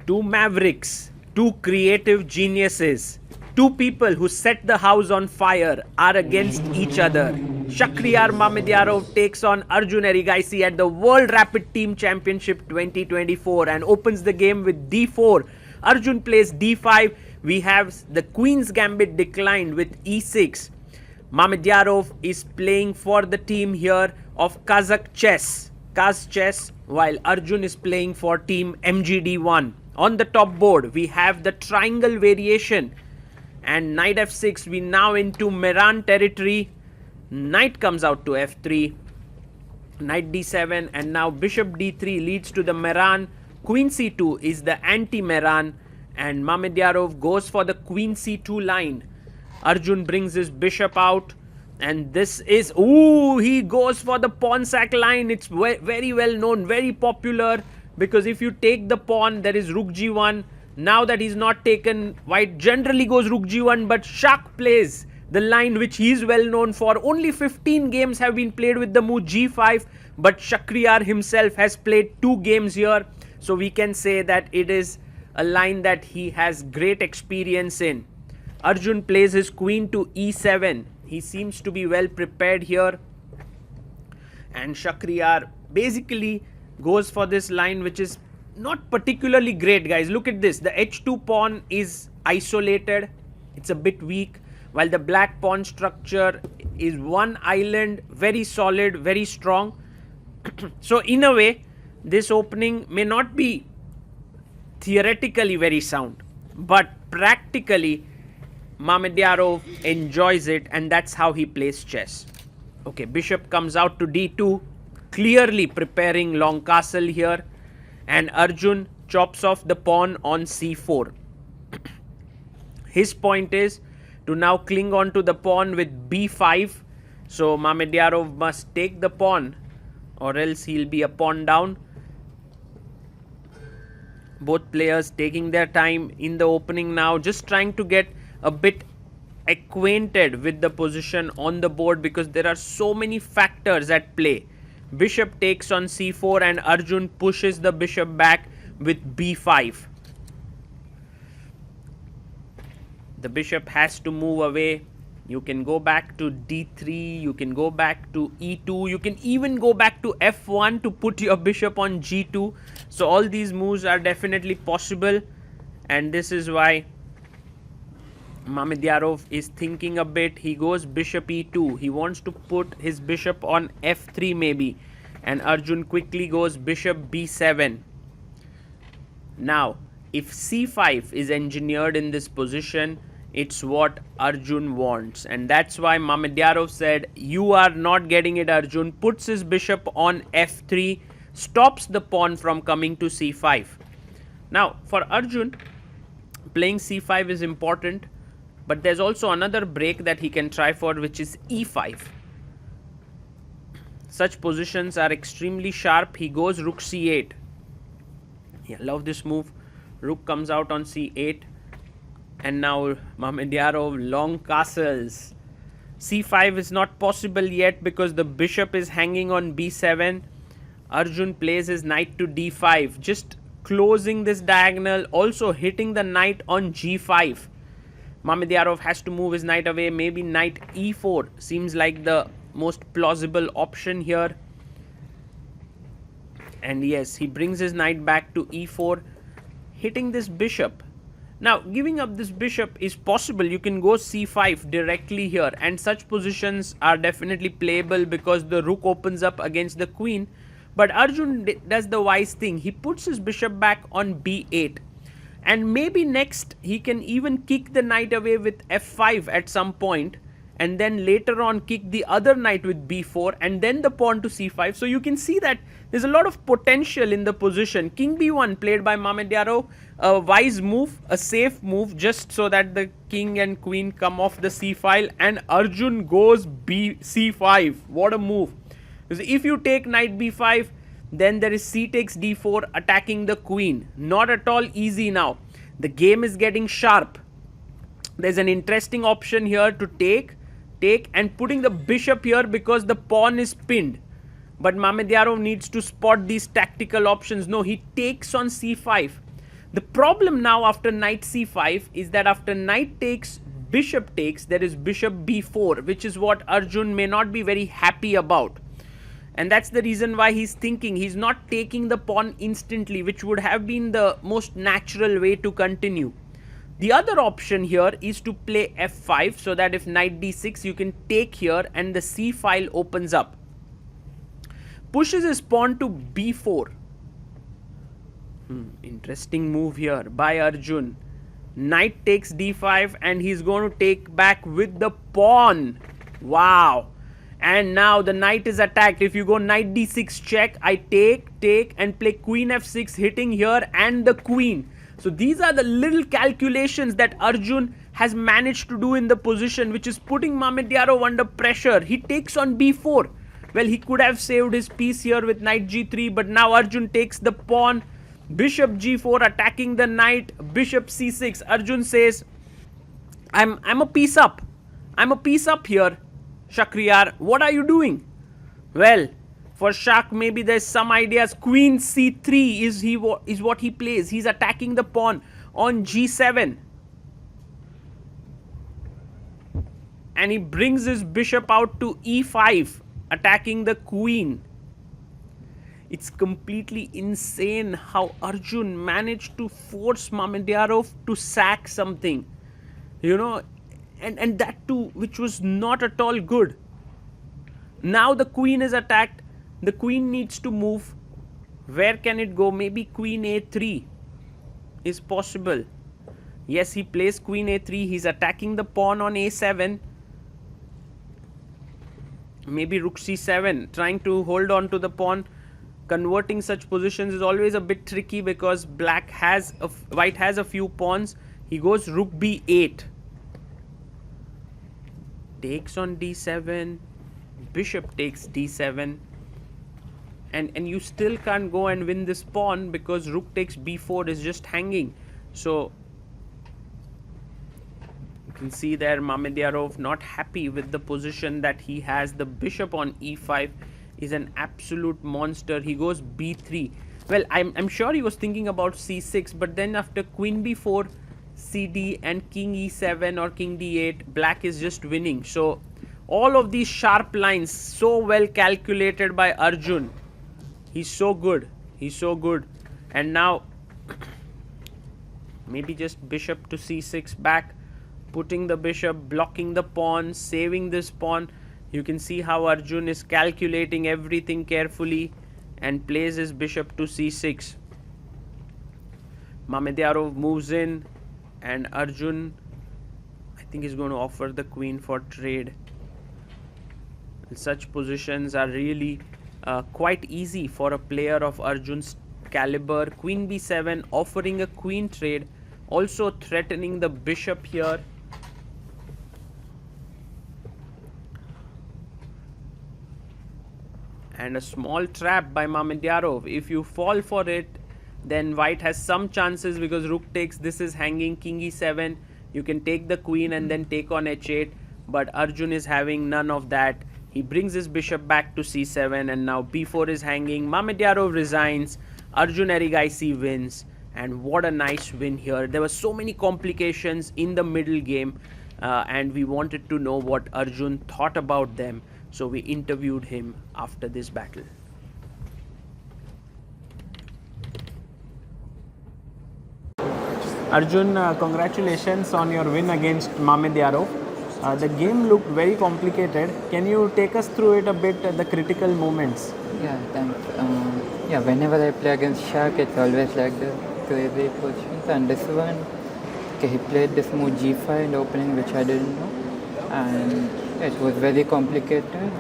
Two mavericks, two creative geniuses, two people who set the house on fire are against each other. Shakhriyar Mamedyarov takes on Arjun Erigaisi at the World Rapid Team Championship 2024 and opens the game with d4. Arjun plays d5. We have the Queen's Gambit declined with e6. Mamedyarov is playing for the team here of Kazchess, while Arjun is playing for team MGD1. On the top board, we have the triangle variation and knight f6. We now into Meran territory. Knight comes out to f3, knight d7, and now bishop d3 leads to the Meran. Queen c2 is the anti-Meran, and Mamedyarov goes for the queen c2 line. Arjun brings his bishop out, and this is, he goes for the pawn sack line. It's very well known, very popular, because if you take the pawn, there is rook g1. Now that he's not taken, white generally goes rook g1, but Shak plays the line which he is well known for. Only 15 games have been played with the move g5, but Shakhriyar himself has played 2 games here. So we can say that it is a line that he has great experience in. Arjun plays his queen to e7. He seems to be well prepared here. And Shakhriyar basically goes for this line which is not particularly great, guys. Look at this. The h2 pawn is isolated. It's a bit weak. While the black pawn structure is one island, very solid, very strong. So in a way, this opening may not be theoretically very sound, but practically Mamedyarov enjoys it, and that's how he plays chess. Okay, bishop comes out to d2, clearly preparing long castle here, and Arjun chops off the pawn on c4. His point is to now cling on to the pawn with b5. So Mamedyarov must take the pawn or else he'll be a pawn down. Both players taking their time in the opening now, just trying to get a bit acquainted with the position on the board because there are so many factors at play. Bishop takes on c4 and Arjun pushes the bishop back with b5. The bishop has to move away. You can go back to d3, you can go back to e2, you can even go back to f1 to put your bishop on g2. So all these moves are definitely possible, and this is why Mamedyarov is thinking a bit. He goes bishop e2. He wants to put his bishop on f3 maybe, and Arjun quickly goes bishop b7. Now, if c5 is engineered in this position, it's what Arjun wants, and that's why Mamedyarov said, you are not getting it, Arjun. Puts his bishop on f3, stops the pawn from coming to c5. Now, for Arjun, playing c5 is important, but there's also another break that he can try for, which is e5. Such positions are extremely sharp. He goes rook c8. Yeah, love this move. Rook comes out on c8. And now Mamedyarov long castles. c5 is not possible yet because the bishop is hanging on b7. Arjun plays his knight to d5, just closing this diagonal, also hitting the knight on g5. Mamedyarov has to move his knight away. Maybe knight e4 seems like the most plausible option here. And yes, he brings his knight back to e4, hitting this bishop. Now, giving up this bishop is possible. You can go c5 directly here, and such positions are definitely playable because the rook opens up against the queen. But Arjun does the wise thing. He puts his bishop back on b8. And maybe next he can even kick the knight away with f5 at some point, and then later on kick the other knight with b4 and then the pawn to c5. So you can see that there's a lot of potential in the position. King b1 played by Mamedyarov, a wise move, a safe move, just so that the king and queen come off the c file, and Arjun goes c5. What a move. Because if you take knight b5, then there is c takes d4 attacking the queen. Not at all easy now. The game is getting sharp. There's an interesting option here to take and putting the bishop here because the pawn is pinned. But Mamedyarov needs to spot these tactical options. No, he takes on c5. The problem now after knight c5 is that after knight takes, bishop takes, there is bishop b4, which is what Arjun may not be very happy about. And that's the reason why he's thinking he's not taking the pawn instantly, which would have been the most natural way to continue. The other option here is to play f5, so that if knight d6, you can take here and the c file opens up. Pushes his pawn to b4. Interesting move here by Arjun. Knight takes d5 and he's going to take back with the pawn. Wow. And now the knight is attacked. If you go knight d6 check, I take and play queen f6, hitting here and the queen. So these are the little calculations that Arjun has managed to do in the position, which is putting Mamedyarov under pressure. He takes on b4. Well, he could have saved his piece here with knight g3, but now Arjun takes the pawn. Bishop g4 attacking the knight. Bishop c6. Arjun says, I'm a piece up. I'm a piece up here. Shakhriyar, what are you doing? Well, for Shak, maybe there's some ideas. Queen c3 is what he plays. He's attacking the pawn on g7. And he brings his bishop out to e5, attacking the queen. It's completely insane how Arjun managed to force Mamedyarov to sack something, you know, and that too, which was not at all good. Now the queen is attacked. The queen needs to move. Where can it go? Maybe queen a3 is possible. Yes, he plays queen a3. He's attacking the pawn on a7. Maybe rook c7, trying to hold on to the pawn. Converting such positions is always a bit tricky because white has a few pawns. He goes rook b8. Takes on d7. Bishop takes d7. And you still can't go and win this pawn because rook takes b4 is just hanging. So you can see there Mamedyarov not happy with the position that he has. The bishop on e5 is an absolute monster. He goes b3. Well, I'm sure he was thinking about c6, but then after queen b4, cd and king e7 or king d8, black is just winning. So all of these sharp lines so well calculated by Arjun. He's so good. He's so good. And now maybe just bishop to c6 back, putting the bishop, blocking the pawn, saving this pawn. You can see how Arjun is calculating everything carefully and plays his bishop to c6. Mamedyarov moves in and Arjun, I think, is going to offer the queen for trade. Such positions are really quite easy for a player of Arjun's caliber. Queen b7 offering a queen trade, also threatening the bishop here. And a small trap by Mamedyarov. If you fall for it, then white has some chances because rook takes, this is hanging, king e7. You can take the queen and then take on h8. But Arjun is having none of that. He brings his bishop back to c7 and now b4 is hanging. Mamedyarov resigns. Arjun Erigaisi wins. And what a nice win here. There were so many complications in the middle game and we wanted to know what Arjun thought about them. So we interviewed him after this battle. Arjun, congratulations on your win against Mamedyarov. The game looked very complicated. Can you take us through it a bit, the critical moments? Yeah, thanks. Yeah, whenever I play against Shak, it's always like the crazy positions. And this one, okay, he played this move g5 in the opening, which I didn't know. And it was very complicated.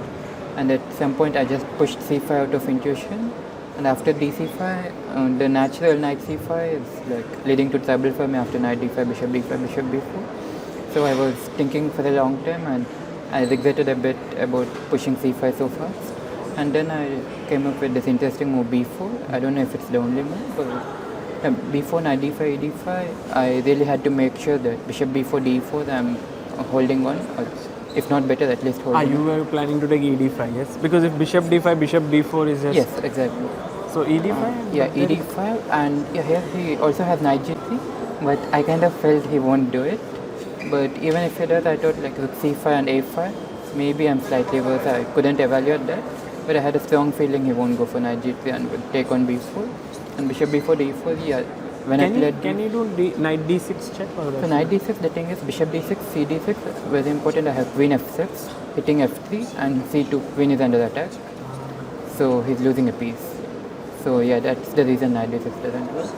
And at some point, I just pushed c5 out of intuition. And after dc5, the natural knight c5 is like leading to trouble for me after knight d5, bishop d5, bishop b4. So I was thinking for a long time and I regretted a bit about pushing c5 so fast. And then I came up with this interesting move b4. I don't know if it's the only move, but b4, knight d5, e5, I really had to make sure that bishop b4, d4, I'm holding on, or if not better, at least holding on. You were planning to take ed5, yes? Because if bishop d5, bishop d4 is just... Yes, exactly. So ED5? Yeah, ED5, and yeah, here he also has knight G3, but I kind of felt he won't do it. But even if he does, I thought like rook C5 and A5. Maybe I'm slightly worse. I couldn't evaluate that, but I had a strong feeling he won't go for knight G3 and would take on B4 and bishop B4 D4. Yeah, when I played. Can you do knight D6 check or? So knight D6, the thing is bishop D6, C D6, very important. I have queen F6, hitting F3, and C2, queen is under attack. So he's losing a piece. So yeah, that's the reason knight D6 doesn't work.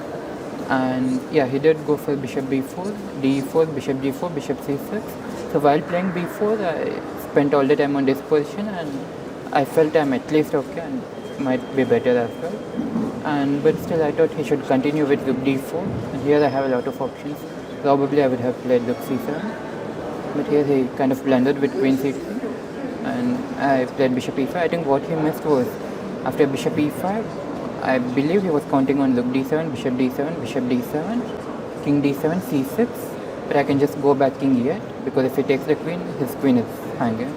And yeah, he did go for bishop B4, D4, bishop G4, bishop C6. So while playing B4, I spent all the time on this position, and I felt I'm at least okay and might be better as well. And but still, I thought he should continue with rook D4. And here I have a lot of options. Probably I would have played rook C7, but here he kind of blundered with queen C3, and I played bishop E5. I think what he missed was after bishop E5. I believe he was counting on rook D7, bishop D7, bishop D7, king D7, C6, but I can just go back king E8 because if he takes the queen, his queen is hanging.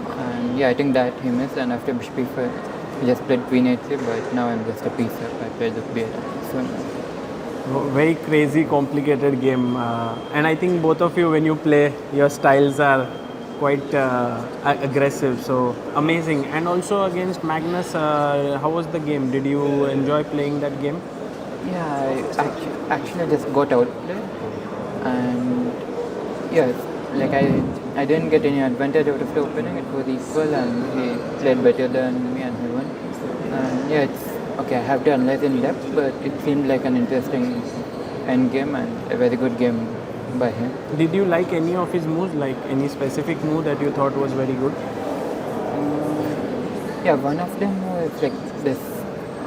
And yeah, I think that he missed, and after bishop E5, he just played queen A3, but now I'm just a piece up. I played rook B8. So, very crazy, complicated game. And I think both of you, when you play, your styles are quite aggressive, so amazing. And also against Magnus, how was the game? Did you enjoy playing that game? yeah, I actually just got outplayed, and yeah, like I didn't get any advantage out of the opening. It was equal, and he played better than me, and he won. And yeah, it's okay. I have to analyze in depth, but it seemed like an interesting end game and a very good game by him. Did you like any of his moves, like any specific move that you thought was very good? Yeah, one of them was like this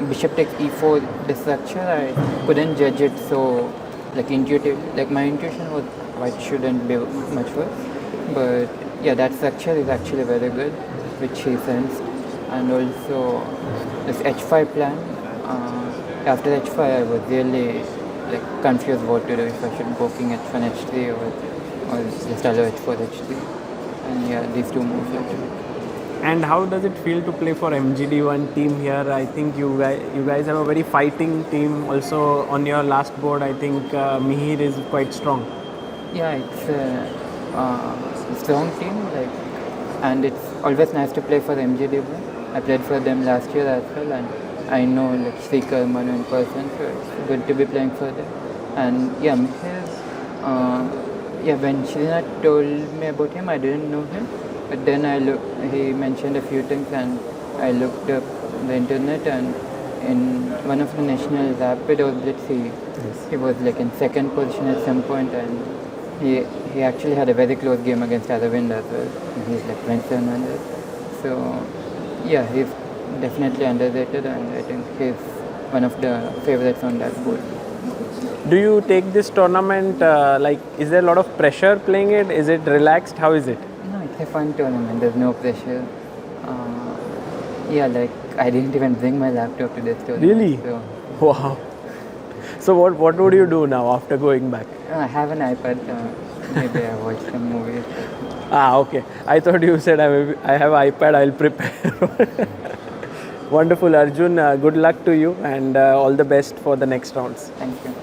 bishop takes e4, the structure. I couldn't judge it so like intuitive. Like my intuition was white shouldn't be much worse, but yeah, that structure is actually very good, which he sensed. And also this h5 plan. After h5, I was really like confused what to do, if I should go king h1 h3 or just allow h4 h3. And yeah, these two moves actually. And how does it feel to play for MGD1 team here? I think you guys have a very fighting team. Also on your last board, I think Mihir is quite strong. Yeah, it's a strong team, like, and it's always nice to play for MGD1. I played for them last year as well, and I know like Srikar Manu in person, so it's good to be playing for them. And yeah, Mihir, when Srinath told me about him, I didn't know him. But then he mentioned a few things, and I looked up the internet, and in one of the national rapid or blitz, he was like in second position at some point, and he actually had a very close game against Aravind as well. He's like 2700. So yeah, he's definitely underrated, and I think he's one of the favorites on that board. Do you take this tournament, is there a lot of pressure playing it? Is it relaxed? How is it? No, it's a fun tournament. There's no pressure. Like I didn't even bring my laptop to this tournament. Really? So, Wow. So what would you do now after going back? I have an iPad. Maybe I watch some movies. Okay. I thought you said I have iPad, I'll prepare. Wonderful, Arjun. Good luck to you, and all the best for the next rounds. Thank you.